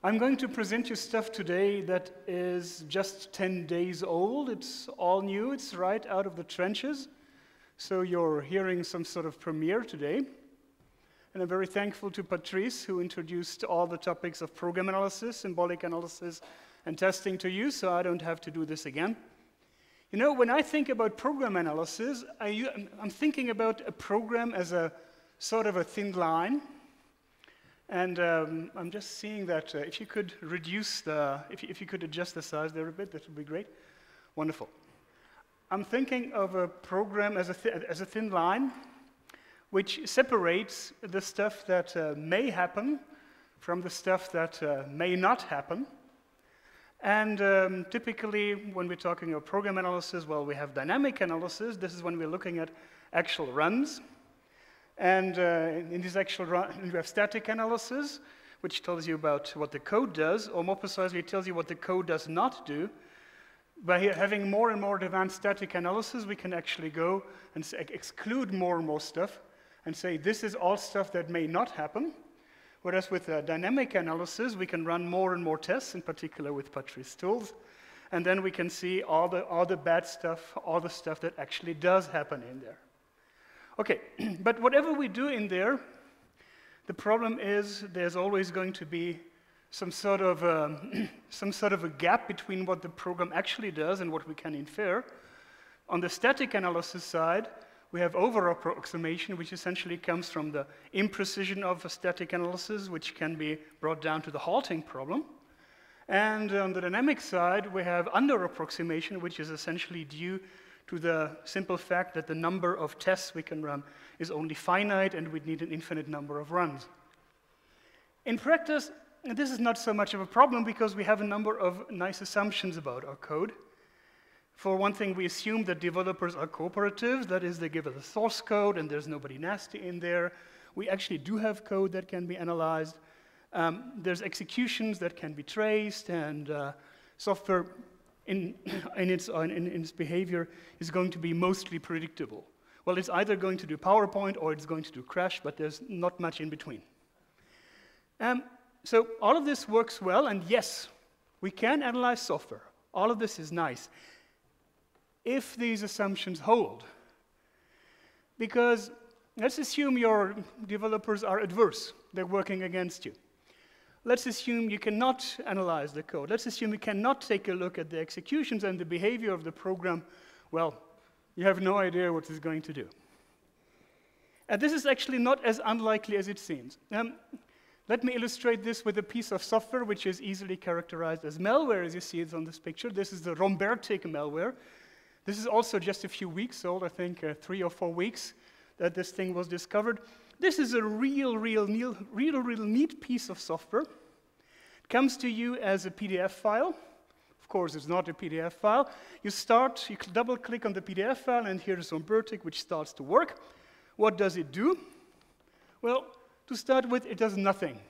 I'm going to present you stuff today that is just 10 days old. It's all new. It's right out of the trenches. So you're hearing some sort of premiere today. And I'm very thankful to Patrice, who introduced all the topics of program analysis, symbolic analysis, and testing to you, so I don't have to do this again. You know, when I think about program analysis, I'm thinking about a program as a sort of a thin line. And I'm just seeing that if you could reduce if you could adjust the size there a bit, that would be great. Wonderful. I'm thinking of a program as a thin line, which separates the stuff that may happen from the stuff that may not happen. And typically, when we're talking about program analysis, well, we have dynamic analysis. This is when we're looking at actual runs. And in this actual run, we have static analysis, which tells you about what the code does, or more precisely, it tells you what the code does not do. By having more and more advanced static analysis, we can actually go and exclude more and more stuff and say, this is all stuff that may not happen. Whereas with dynamic analysis, we can run more and more tests, in particular with Patrice's tools, and then we can see all the bad stuff, all the stuff that actually does happen in there. Okay, but whatever we do in there, the problem is there's always going to be some sort of a gap between what the program actually does and what we can infer. On the static analysis side, we have over-approximation, which essentially comes from the imprecision of a static analysis, which can be brought down to the halting problem. And on the dynamic side, we have under-approximation, which is essentially due to the simple fact that the number of tests we can run is only finite, and we need an infinite number of runs. In practice, this is not so much of a problem because we have a number of nice assumptions about our code. For one thing, we assume that developers are cooperative. That is, they give us the source code and there's nobody nasty in there. We actually do have code that can be analyzed. There's executions that can be traced, and software in its behavior is going to be mostly predictable. Well, it's either going to do PowerPoint or it's going to do crash, but there's not much in between. So all of this works well, and yes, we can analyze software. All of this is nice, if these assumptions hold. Because let's assume your developers are adverse. They're working against you. Let's assume you cannot analyze the code. Let's assume you cannot take a look at the executions and the behavior of the program. Well, you have no idea what it's going to do. And this is actually not as unlikely as it seems. Let me illustrate this with a piece of software which is easily characterized as malware, as you see it on this picture. This is the Rombertik malware. This is also just a few weeks old, I think 3 or 4 weeks that this thing was discovered. This is a real neat piece of software. It comes to you as a PDF file. Of course, it's not a PDF file. You double-click on the PDF file, and here's Rombertik, which starts to work. What does it do? Well, to start with, it does nothing.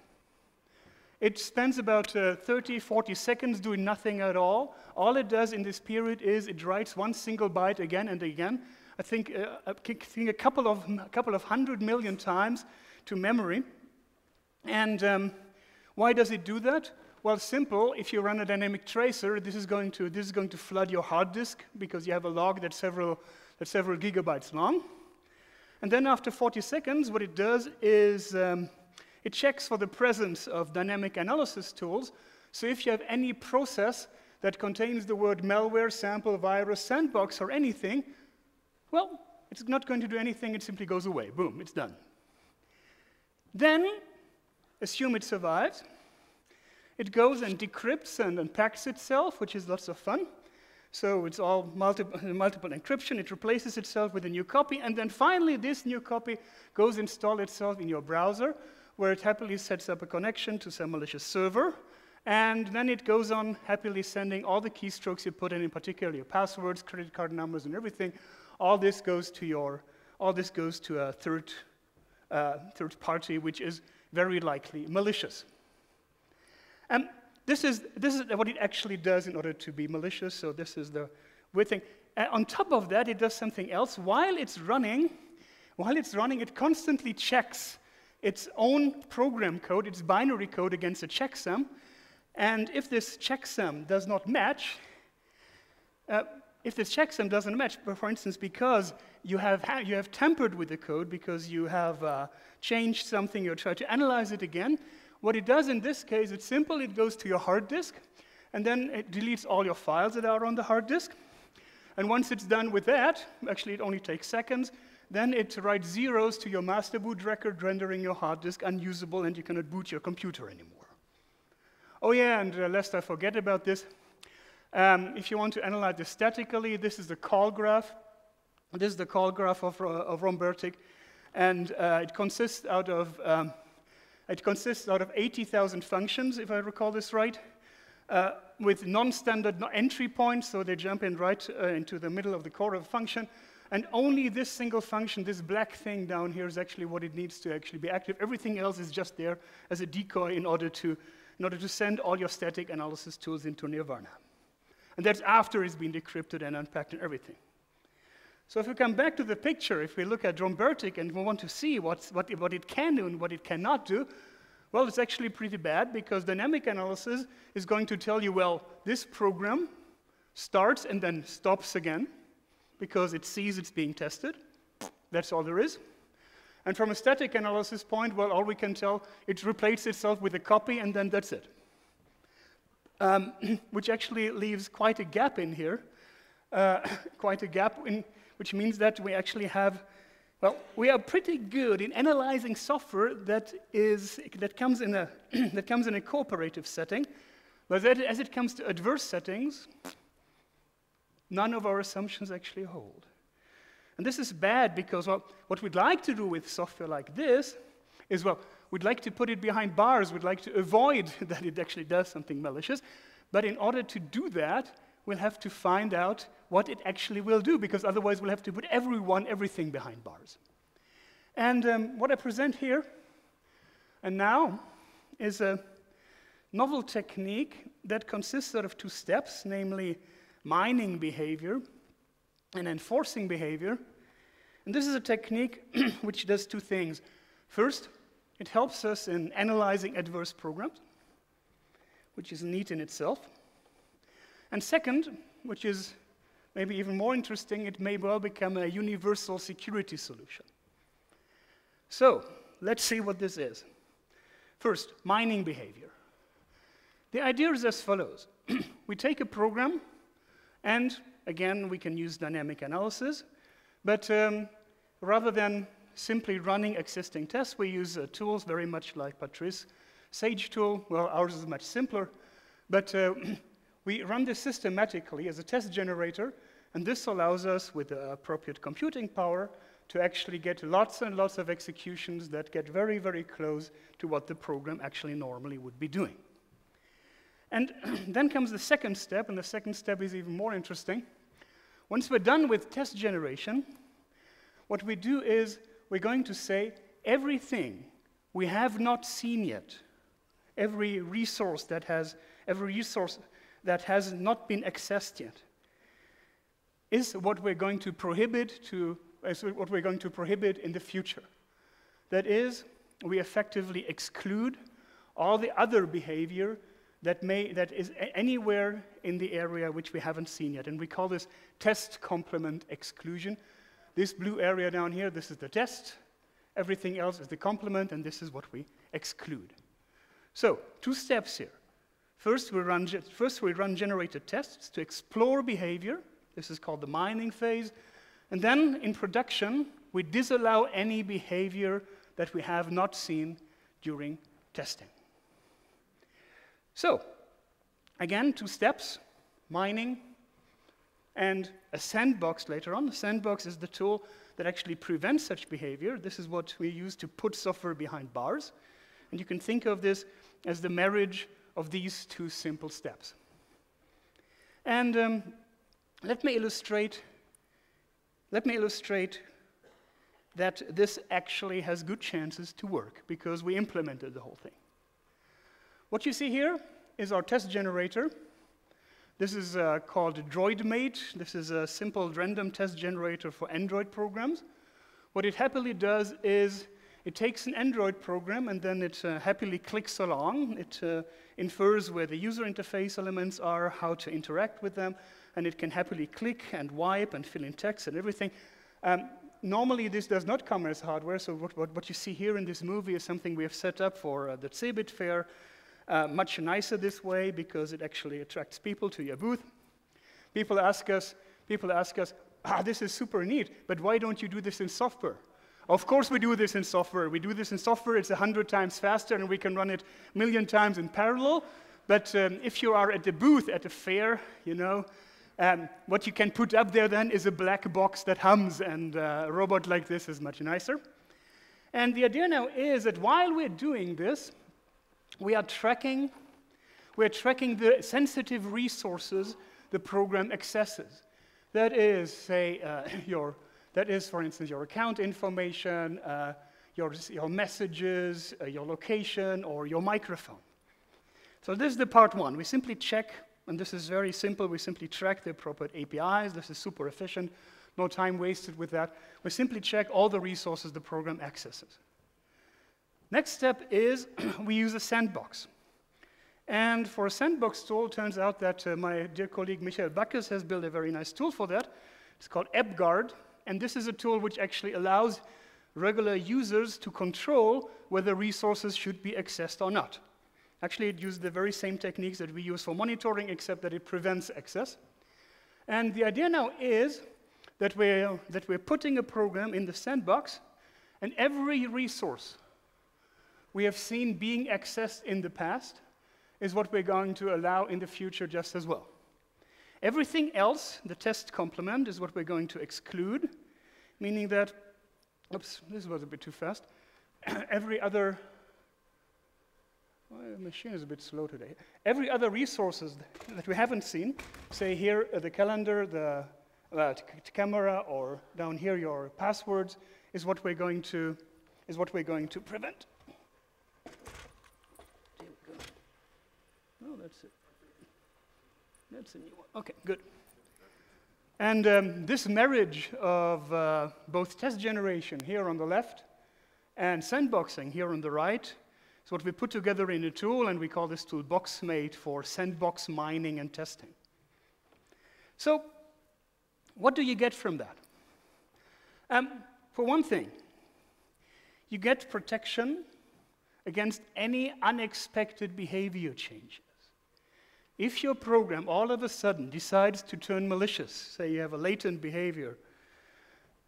It spends about 30, 40 seconds doing nothing at all. All it does in this period is it writes one single byte again and again. I think a couple of 100 million times to memory. And why does it do that? Well, simple. If you run a dynamic tracer, this is going to flood your hard disk because you have a log that's several gigabytes long. And then after 40 seconds, what it does is it checks for the presence of dynamic analysis tools. So if you have any process that contains the word malware, sample, virus, sandbox, or anything, well, it's not going to do anything. It simply goes away. Boom, it's done. Then, assume it survives. It goes and decrypts and unpacks itself, which is lots of fun. So it's all multiple encryption. It replaces itself with a new copy. And then finally, this new copy goes install itself in your browser, where it happily sets up a connection to some malicious server. And then it goes on happily sending all the keystrokes you put in particular your passwords, credit card numbers, and everything. All this goes to a third party, which is very likely malicious. This is what it actually does in order to be malicious. So this is the weird thing. On top of that, it does something else. While it's running, it constantly checks its own program code, its binary code, against a checksum. And if this checksum does not match, for instance, because you have tampered with the code, because you have changed something, you try to analyze it again, what it does in this case, it's simple, it goes to your hard disk, and then it deletes all your files that are on the hard disk. And once it's done with that, actually it only takes seconds, then it writes zeros to your master boot record, rendering your hard disk unusable, and you cannot boot your computer anymore. Oh yeah, and lest I forget about this, if you want to analyze this statically, this is the call graph. This is the call graph of Rombertik, and it consists out of 80,000 functions, if I recall this right, with non-standard entry points, so they jump in right into the middle of the core of a function, and only this single function, this black thing down here, is actually what it needs to actually be active. Everything else is just there as a decoy in order to send all your static analysis tools into Nirvana. And that's after it's been decrypted and unpacked and everything. So if we come back to the picture, if we look at Rombertik and we want to see what it can do and what it cannot do, well, it's actually pretty bad, because dynamic analysis is going to tell you, well, this program starts and then stops again, because it sees it's being tested. That's all there is. And from a static analysis point, well, all we can tell, it replaces itself with a copy, and then that's it. Which actually leaves quite a gap in here, which means that we actually have, well, we are pretty good in analyzing software that comes in a cooperative setting, but as it comes to adverse settings, none of our assumptions actually hold. And this is bad, because what we'd like to do with software like this is, well, we'd like to put it behind bars. We'd like to avoid that it actually does something malicious. But in order to do that, we'll have to find out what it actually will do, because otherwise we'll have to put everything behind bars. And what I present here and now is a novel technique that consists out of two steps, namely mining behavior and enforcing behavior. And this is a technique which does two things. First, it helps us in analyzing adverse programs, which is neat in itself. And second, which is maybe even more interesting, it may well become a universal security solution. So, let's see what this is. First, mining behavior. The idea is as follows. We take a program, and again, we can use dynamic analysis, but rather than simply running existing tests, we use tools very much like Patrice Sage tool. Well, ours is much simpler, but we run this systematically as a test generator, and this allows us, with the appropriate computing power, to actually get lots and lots of executions that get very, very close to what the program actually normally would be doing. And then comes the second step, and the second step is even more interesting. Once we're done with test generation, what we do is we're going to say everything we have not seen yet, every resource that has not been accessed yet, is what we're going to prohibit in the future. That is, we effectively exclude all the other behavior that is anywhere in the area which we haven't seen yet. And we call this Test Complement Exclusion. This blue area down here, this is the test. Everything else is the complement, and this is what we exclude. So, two steps here. First, we run generated tests to explore behavior. This is called the mining phase. And then, in production, we disallow any behavior that we have not seen during testing. So, again, two steps, mining and a sandbox later on. The sandbox is the tool that actually prevents such behavior. This is what we use to put software behind bars. And you can think of this as the marriage of these two simple steps. And let me illustrate that this actually has good chances to work, because we implemented the whole thing. What you see here is our test generator. This is called DroidMate. This is a simple random test generator for Android programs. What it happily does is It takes an Android program and then it happily clicks along. It infers where the user interface elements are, how to interact with them, and it can happily click and wipe and fill in text and everything. Normally, this does not come as hardware, so what you see here in this movie is something we have set up for the CeBIT fair. Much nicer this way because it actually attracts people to your booth. People ask us, this is super neat, but why don't you do this in software? Of course we do this in software. We do this in software, it's 100 times faster, and we can run it a million times in parallel. But if you are at the booth at a fair, you know, what you can put up there then is a black box that hums, and a robot like this is much nicer. And the idea now is that while we're doing this, we're tracking the sensitive resources the program accesses. That is, say, for instance, your account information, your messages, your location, or your microphone. So this is the part one. We simply check, and this is very simple, we simply track the appropriate APIs. This is super efficient, no time wasted with that. We simply check all the resources the program accesses. Next step is we use a sandbox. And for a sandbox tool, it turns out that my dear colleague Michael Backes has built a very nice tool for that. It's called AppGuard, and this is a tool which actually allows regular users to control whether resources should be accessed or not. Actually, it uses the very same techniques that we use for monitoring, except that it prevents access. And the idea now is that we're putting a program in the sandbox, and every resource we have seen being accessed in the past is what we're going to allow in the future just as well. Everything else, the test complement, is what we're going to exclude, meaning that, oops, this was a bit too fast. Every other, my machine is a bit slow today. Every other resources that we haven't seen, say here the calendar, the camera, or down here your passwords, is what we're going to prevent. Oh, that's it. That's a new one. Okay, good. And this marriage of both test generation here on the left and sandboxing here on the right is what we put together in a tool, and we call this tool BoxMate for sandbox mining and testing. So, what do you get from that? For one thing, you get protection against any unexpected behavior changes. If your program all of a sudden decides to turn malicious, say you have a latent behavior,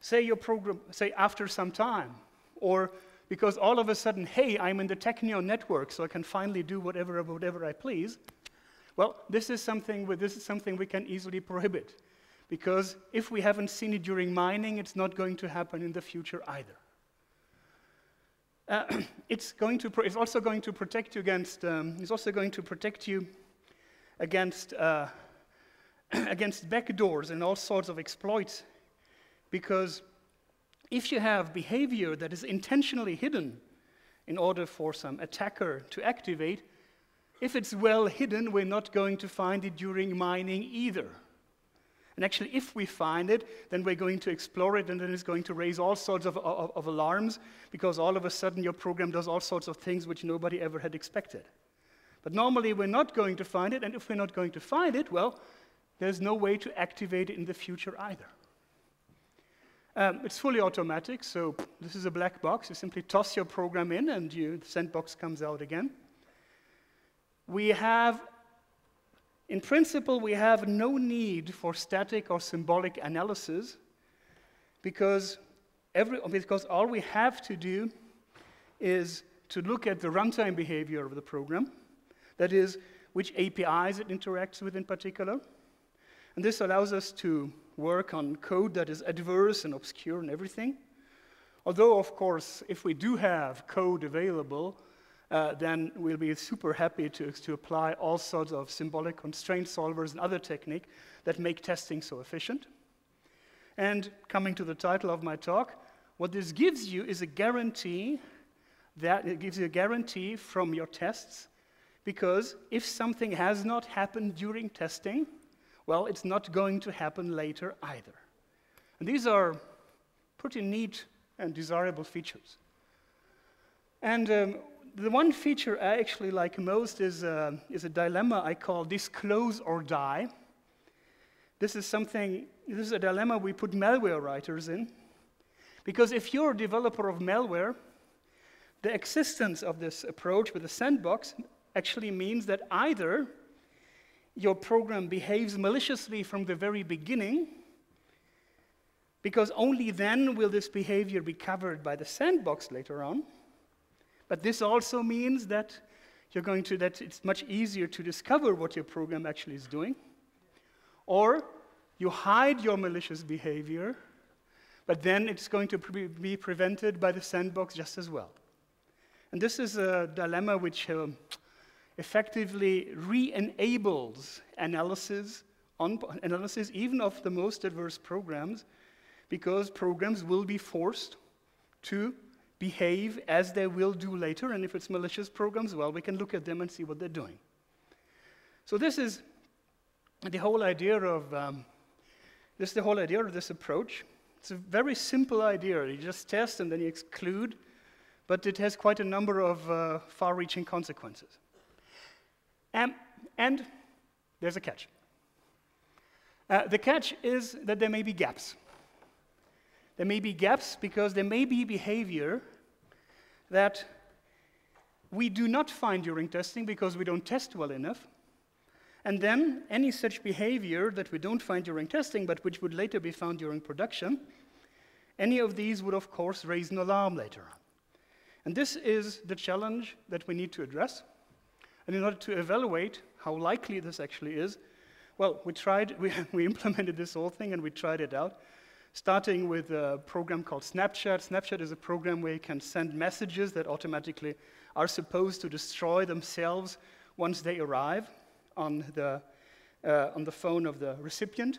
say your program, say after some time, or because all of a sudden, hey, I'm in the Technion network, so I can finally do whatever I please, well, this is something we can easily prohibit, because if we haven't seen it during mining, it's not going to happen in the future either. It's also going to protect you against. It's also going to protect you against backdoors and all sorts of exploits, because if you have behavior that is intentionally hidden in order for some attacker to activate, if it's well hidden, we're not going to find it during mining either. And actually, if we find it, then we're going to explore it, and then it's going to raise all sorts of alarms, because all of a sudden your program does all sorts of things which nobody ever had expected. But normally we're not going to find it, and if we're not going to find it, well, there's no way to activate it in the future either. It's fully automatic, so this is a black box. You simply toss your program in, and the sandbox comes out again. In principle, we have no need for static or symbolic analysis, because all we have to do is to look at the runtime behavior of the program, that is, which APIs it interacts with in particular. And this allows us to work on code that is adverse and obscure and everything. Although, of course, if we do have code available, then we'll be super happy to apply all sorts of symbolic constraint solvers and other techniques that make testing so efficient. And coming to the title of my talk, what this gives you is a guarantee from your tests, because if something has not happened during testing, well, it's not going to happen later either. And these are pretty neat and desirable features. And the one feature I actually like most is a dilemma I call disclose or die. This is a dilemma we put malware writers in. Because if you're a developer of malware, the existence of this approach with a sandbox actually means that either your program behaves maliciously from the very beginning, because only then will this behavior be covered by the sandbox later on. But this also means that that it's much easier to discover what your program actually is doing. Or you hide your malicious behavior, but then it's going to be prevented by the sandbox just as well. And this is a dilemma which effectively re-enables analysis even of the most adverse programs, because programs will be forced to behave as they will do later, and if it's malicious programs, well, we can look at them and see what they're doing. So this is the whole idea of this approach. It's a very simple idea. You just test and then you exclude, but it has quite a number of far-reaching consequences. And there's a catch. The catch is that there may be gaps. There may be gaps because there may be behavior that we do not find during testing because we don't test well enough. And then any such behavior that we don't find during testing, but which would later be found during production, any of these would, of course, raise an alarm later on. And this is the challenge that we need to address. And in order to evaluate how likely this actually is, well, we implemented this whole thing and we tried it out, starting with a program called Snapchat. Snapchat is a program where you can send messages that automatically are supposed to destroy themselves once they arrive on the phone of the recipient.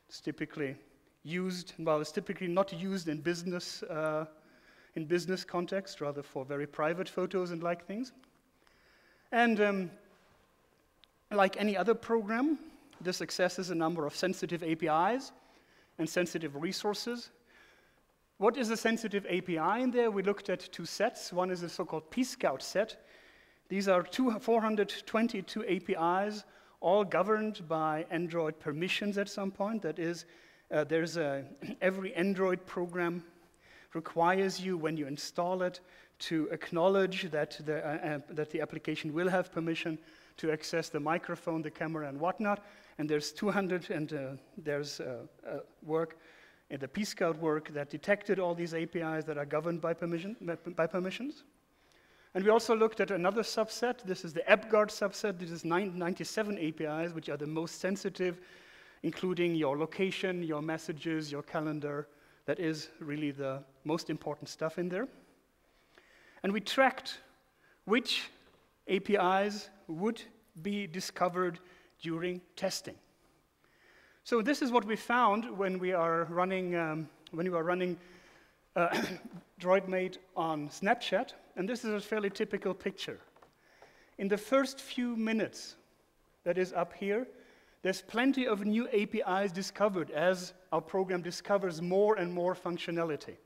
It's typically not used in business context, rather for very private photos and like things. And like any other program, this accesses a number of sensitive APIs and sensitive resources. What is a sensitive API in there? We looked at two sets. One is a so-called P-Scout set. These are 422 APIs, all governed by Android permissions at some point. That is, every Android program requires you, when you install it, to acknowledge that the application will have permission to access the microphone, the camera, and whatnot. And there's 200, and there's work, the P-Scout work, that detected all these APIs that are governed by permissions. And we also looked at another subset. This is the AppGuard subset. This is 97 APIs, which are the most sensitive, including your location, your messages, your calendar. That is really the most important stuff in there. And we tracked which APIs would be discovered during testing. So this is what we found when we are running DroidMate on Snapchat, and this is a fairly typical picture. In the first few minutes, that is up here, there's plenty of new APIs discovered as our program discovers more and more functionality.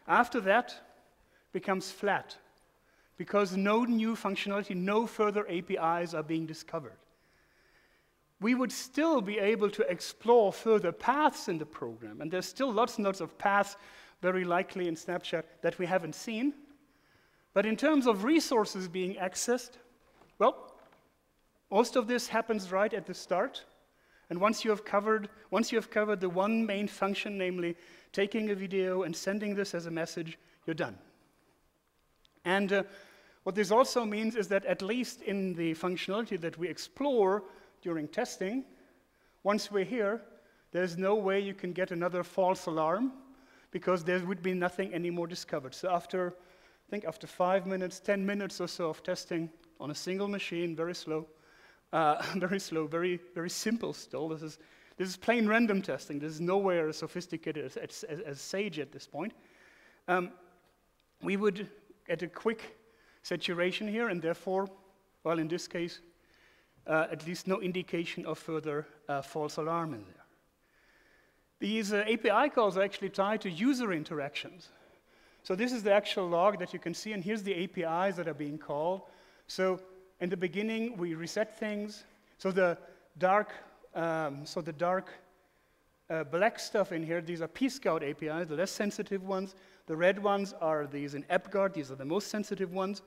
After that, it becomes flat, because no new functionality, no further APIs are being discovered. We would still be able to explore further paths in the program, and there's still lots and lots of paths, very likely in Snapchat, that we haven't seen. But in terms of resources being accessed, well, most of this happens right at the start. And once you have covered the one main function, namely taking a video and sending this as a message, you're done. And what this also means is that at least in the functionality that we explore during testing, once we're here, there's no way you can get another false alarm, because there would be nothing anymore discovered. So after 5 minutes, 10 minutes or so of testing on a single machine, very slow, very, very simple still. This is plain random testing. This is nowhere as sophisticated as Sage at this point. We would get a quick saturation here, and therefore, well, in this case, at least no indication of further false alarm in there. These API calls are actually tied to user interactions. So this is the actual log that you can see, and here's the APIs that are being called. So in the beginning, we reset things. So the dark black stuff in here, these are P-Scout APIs, the less sensitive ones. The red ones are these in AppGuard. These are the most sensitive ones.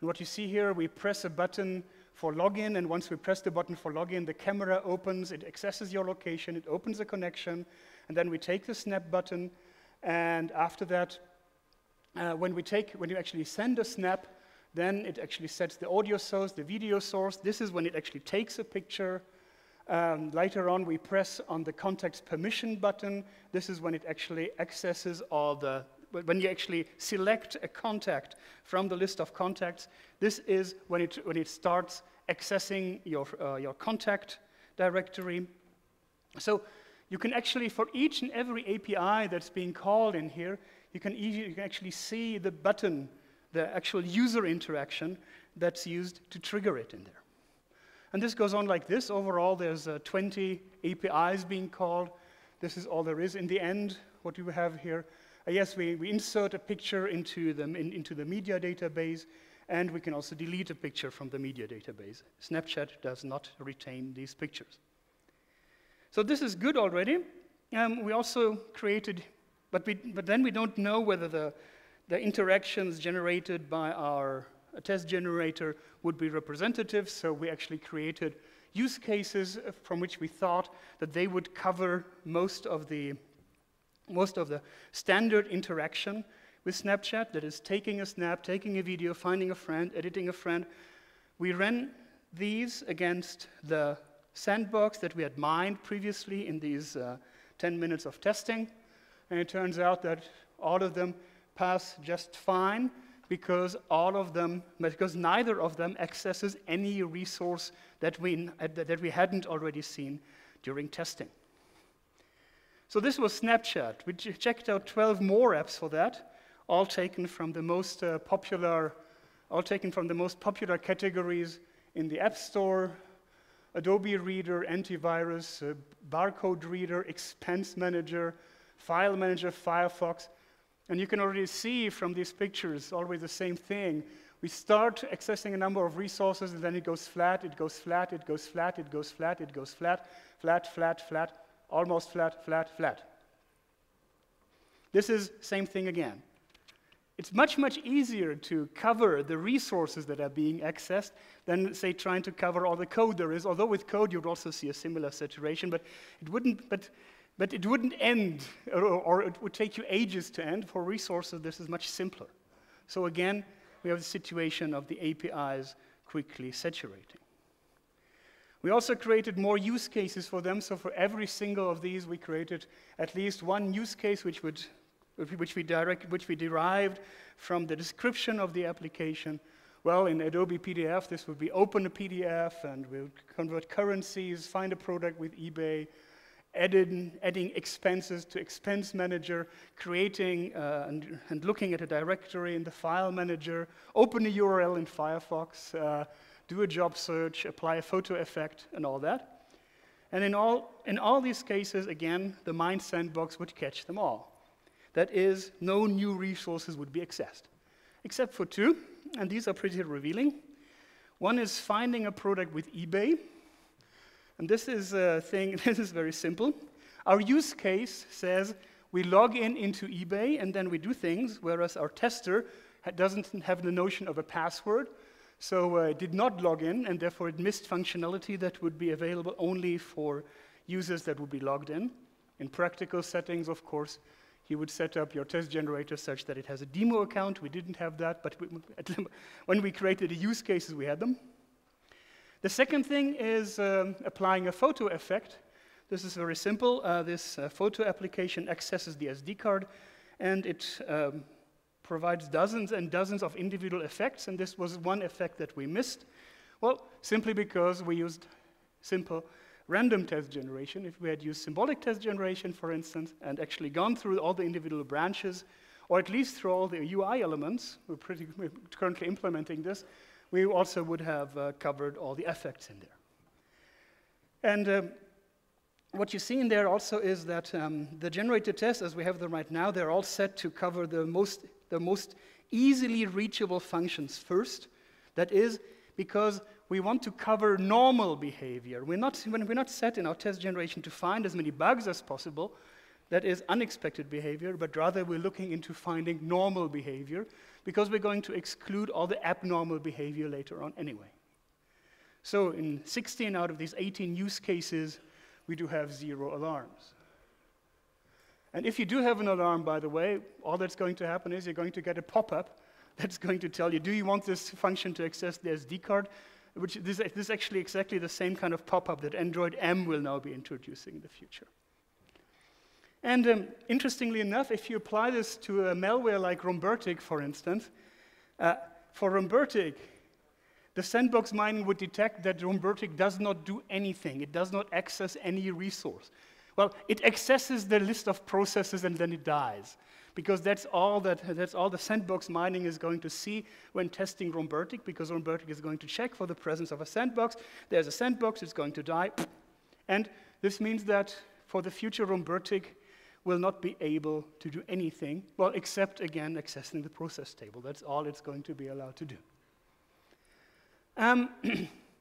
And what you see here, we press a button for login, and once we press the button for login, the camera opens, it accesses your location, it opens a connection, and then we take the snap button, and after that, when you actually send a snap, then it actually sets the audio source, the video source. This is when it actually takes a picture. Later on, we press on the contact's permission button. This is when it actually accesses when you actually select a contact from the list of contacts. This is when it starts accessing your contact directory. So you can actually, for each and every API that's being called in here, you can actually see the button, the actual user interaction that's used to trigger it in there. And this goes on like this. Overall, there's 20 APIs being called. This is all there is. In the end, what do we have here? Yes, we insert a picture into the media database, and we can also delete a picture from the media database. Snapchat does not retain these pictures. So this is good already. We also created, but then we don't know whether the interactions generated by our test generator would be representative, so we actually created use cases from which we thought that they would cover most of the standard interaction with Snapchat, that is taking a snap, taking a video, finding a friend, editing a friend. We ran these against the sandbox that we had mined previously in these 10 minutes of testing, and it turns out that all of them pass just fine because neither of them accesses any resource that we hadn't already seen during testing. So this was Snapchat. We checked out 12 more apps for that, all taken from the most popular categories in the App Store: Adobe Reader, Antivirus, Barcode Reader, Expense Manager, File Manager, Firefox. And you can already see from these pictures always the same thing. We start accessing a number of resources, and then it goes flat, it goes flat, it goes flat, it goes flat, it goes flat, flat, flat, flat, almost flat, flat, flat. This is same thing again. It's much, much easier to cover the resources that are being accessed than, say, trying to cover all the code there is. Although with code you'd also see a similar saturation, but it wouldn't end, or it would take you ages to end. For resources, this is much simpler. So again, we have the situation of the APIs quickly saturating. We also created more use cases for them. So for every single of these, we created at least one use case which we derived from the description of the application. Well, in Adobe PDF, this would be open a PDF, and we'll convert currencies, find a product with eBay, adding expenses to Expense Manager, creating and looking at a directory in the File Manager, open a URL in Firefox, do a job search, apply a photo effect, and all that. And in all these cases, again, the Mind Sandbox would catch them all. That is, no new resources would be accessed, except for two, and these are pretty revealing. One is finding a product with eBay. And this is this is very simple. Our use case says we log into eBay and then we do things, whereas our tester doesn't have the notion of a password, so it did not log in, and therefore it missed functionality that would be available only for users that would be logged in. In practical settings, of course, you would set up your test generator such that it has a demo account. We didn't have that, but when we created the use cases, we had them. The second thing is applying a photo effect. This is very simple. This photo application accesses the SD card, and it provides dozens and dozens of individual effects, and this was one effect that we missed. Well, simply because we used simple random test generation. If we had used symbolic test generation, for instance, and actually gone through all the individual branches, or at least through all the UI elements, we're currently implementing this, we also would have covered all the effects in there. And what you see in there also is that the generated tests, as we have them right now, they're all set to cover the the most easily reachable functions first. That is because we want to cover normal behavior. We're not set in our test generation to find as many bugs as possible, that is unexpected behavior, but rather we're looking into finding normal behavior because we're going to exclude all the abnormal behavior later on anyway. So in 16 out of these 18 use cases, we do have 0 alarms. And if you do have an alarm, by the way, all that's going to happen is you're going to get a pop-up that's going to tell you, do you want this function to access the SD card? Which this is actually exactly the same kind of pop-up that Android M will now be introducing in the future. And interestingly enough, if you apply this to a malware like Rombertik, for instance, for Rombertik, the sandbox mining would detect that Rombertik does not do anything. It does not access any resource. Well, it accesses the list of processes and then it dies, because that's all the sandbox mining is going to see when testing Rombertik, because Rombertik is going to check for the presence of a sandbox. There's a sandbox, it's going to die. And this means that for the future, Rombertik will not be able to do anything, well, except, again, accessing the process table. That's all it's going to be allowed to do.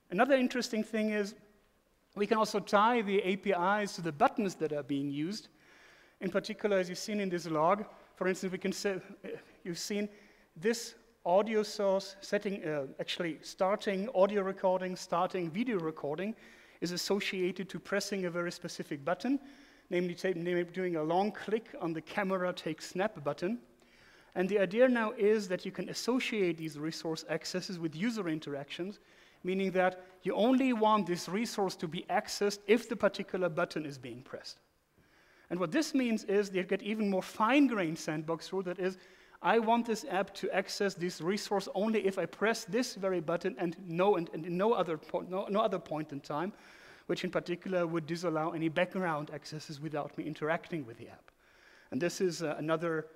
Another interesting thing is we can also tie the APIs to the buttons that are being used. In particular, as you've seen in this log, for instance, we can say, you've seen this audio source actually starting audio recording, starting video recording is associated to pressing a very specific button, namely doing a long click on the camera take snap button. And the idea now is that you can associate these resource accesses with user interactions, meaning that you only want this resource to be accessed if the particular button is being pressed. And what this means is you get even more fine-grained sandbox rule, that is, I want this app to access this resource only if I press this very button and no other point in time, which in particular would disallow any background accesses without me interacting with the app. And this is another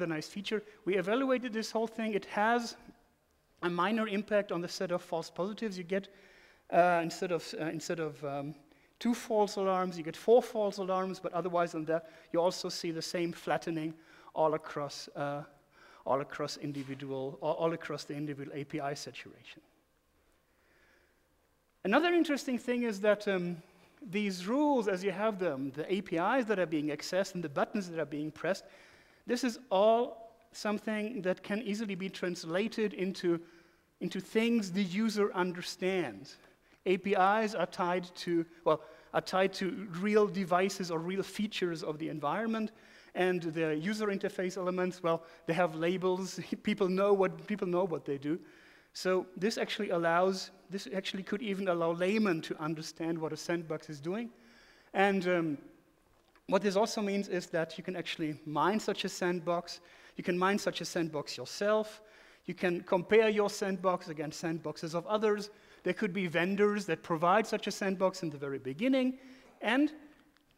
nice feature. We evaluated this whole thing. It has a minor impact on the set of false positives. You get, instead of 2 false alarms, you get 4 false alarms, but otherwise on that, you also see the same flattening all across the individual API saturation. Another interesting thing is that these rules, as you have them, the APIs that are being accessed and the buttons that are being pressed, this is all something that can easily be translated into things the user understands. APIs are tied to real devices or real features of the environment, and the user interface elements, well, they have labels. People know what they do. So this actually could even allow laymen to understand what a sandbox is doing. And what this also means is that you can actually mine such a sandbox. You can mine such a sandbox yourself. You can compare your sandbox against sandboxes of others. There could be vendors that provide such a sandbox in the very beginning. And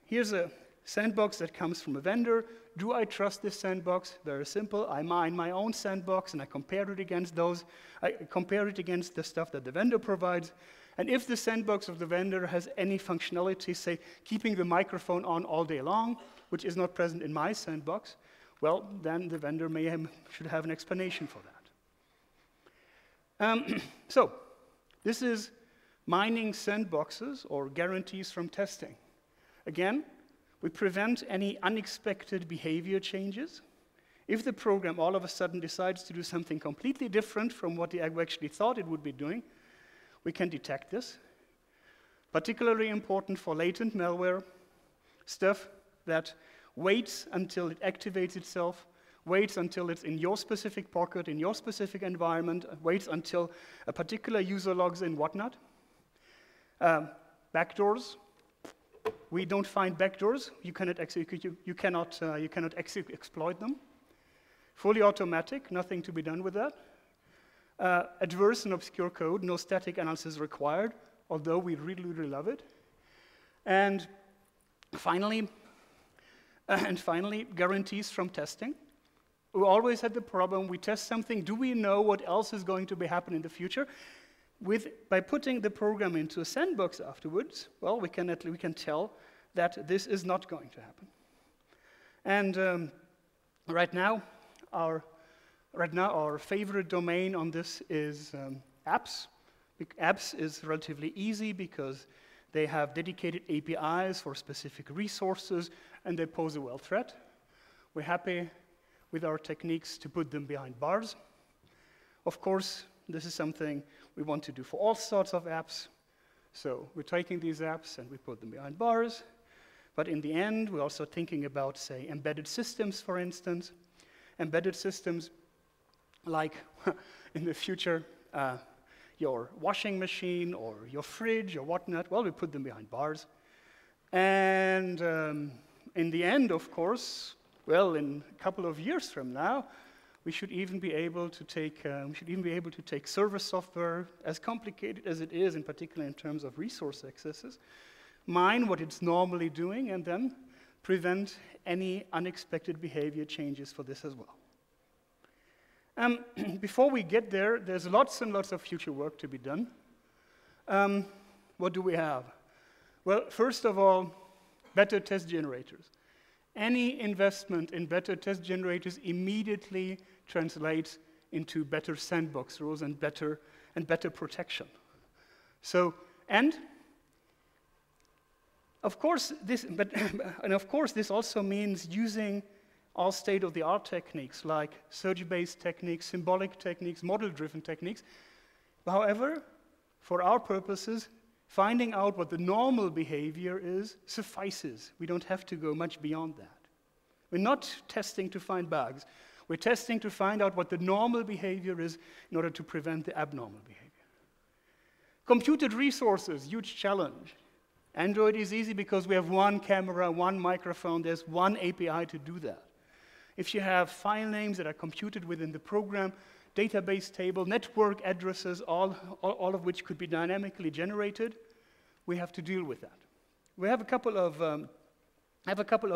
here's a sandbox that comes from a vendor. Do I trust this sandbox? Very simple. I mine my own sandbox and I compare it against the stuff that the vendor provides. And if the sandbox of the vendor has any functionality, say keeping the microphone on all day long, which is not present in my sandbox, well, then the vendor should have an explanation for that. So this is mining sandboxes or guarantees from testing. Again, we prevent any unexpected behavior changes. If the program all of a sudden decides to do something completely different from what it actually thought it would be doing, we can detect this. Particularly important for latent malware, stuff that waits until it activates itself, waits until it's in your specific pocket, in your specific environment, waits until a particular user logs in, whatnot. Backdoors. We don't find backdoors. You cannot exploit them. Fully automatic, nothing to be done with that. Adverse and obscure code, no static analysis required, although we really, really love it. And finally, guarantees from testing. We always had the problem, we test something, do we know what else is going to be happening in the future? By putting the program into a sandbox afterwards, well, we can tell that this is not going to happen. And right now, our Right now, our favorite domain on this is apps. Apps is relatively easy because they have dedicated APIs for specific resources, and they pose a well threat. We're happy with our techniques to put them behind bars. Of course, this is something we want to do for all sorts of apps. So we're taking these apps and we put them behind bars. But in the end, we're also thinking about, say, embedded systems, for instance. Embedded systems like, in the future, your washing machine or your fridge or whatnot. Well, we put them behind bars. And in the end, of course, well, in a couple of years from now, we should even be able to take server software, as complicated as it is, in particular in terms of resource accesses, mine what it's normally doing, and then prevent any unexpected behavior changes for this as well. Before we get there, there's lots and lots of future work to be done. What do we have? Well, first of all, better test generators. Any investment in better test generators immediately translates into better sandbox rules and better protection. So, and of course this also means using all state-of-the-art techniques like search-based techniques, symbolic techniques, model-driven techniques. However, for our purposes, finding out what the normal behavior is suffices. We don't have to go much beyond that. We're not testing to find bugs. We're testing to find out what the normal behavior is in order to prevent the abnormal behavior. Computed resources, huge challenge. Android is easy because we have one camera, one microphone, there's one API to do that. If you have file names that are computed within the program, database table, network addresses, all of which could be dynamically generated, we have to deal with that. We have a couple of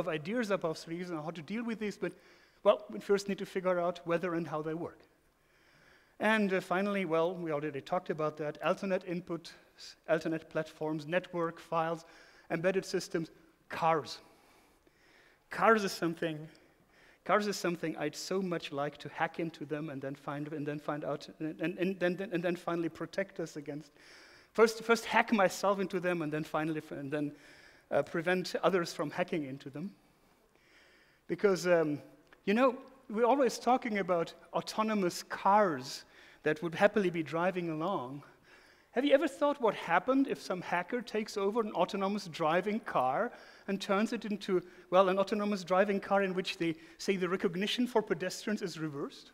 ideas up our sleeves on how to deal with this, but well, we first need to figure out whether and how they work. And finally, well, we already talked about that, alternate input, alternate platforms, network files, embedded systems, cars. Cars is something I'd so much like to hack into them and then finally protect us against. First hack myself into them and then prevent others from hacking into them. Because you know, we're always talking about autonomous cars that would happily be driving along. Have you ever thought what happened if some hacker takes over an autonomous driving car and turns it into, well, an autonomous driving car in which they say the recognition for pedestrians is reversed?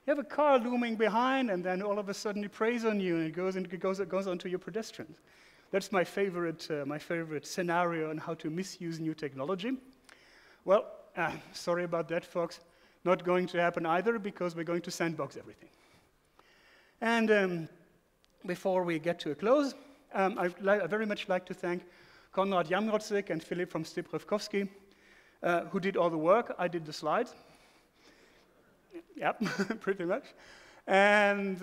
You have a car looming behind, and then all of a sudden it preys on you, and it goes onto your pedestrians. That's my favorite scenario on how to misuse new technology. Well, sorry about that, folks. Not going to happen either, because we're going to sandbox everything. And before we get to a close, I'd very much like to thank Konrad Jamrodsik and Philip from Stiprevkovsky, who did all the work. I did the slides. Yep, pretty much. And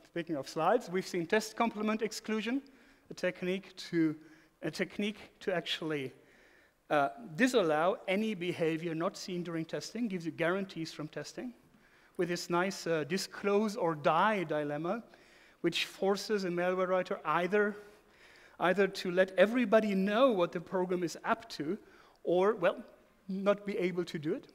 speaking of slides, we've seen Test Complement Exclusion, a technique to actually disallow any behavior not seen during testing, gives you guarantees from testing, with this nice disclose or die dilemma, which forces a malware writer either to let everybody know what the program is up to, or, well, not be able to do it.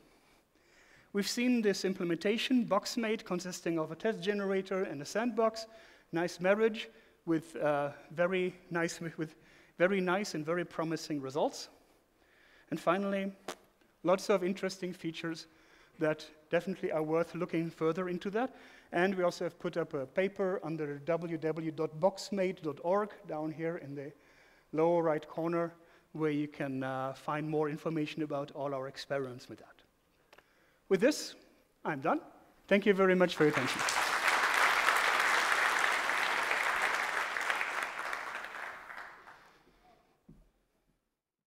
We've seen this implementation, box-made, consisting of a test generator and a sandbox, nice marriage with very nice and very promising results. And finally, lots of interesting features that definitely are worth looking further into that. And we also have put up a paper under www.boxmate.org down here in the lower right corner, where you can find more information about all our experiments with that. With this, I'm done. Thank you very much for your attention.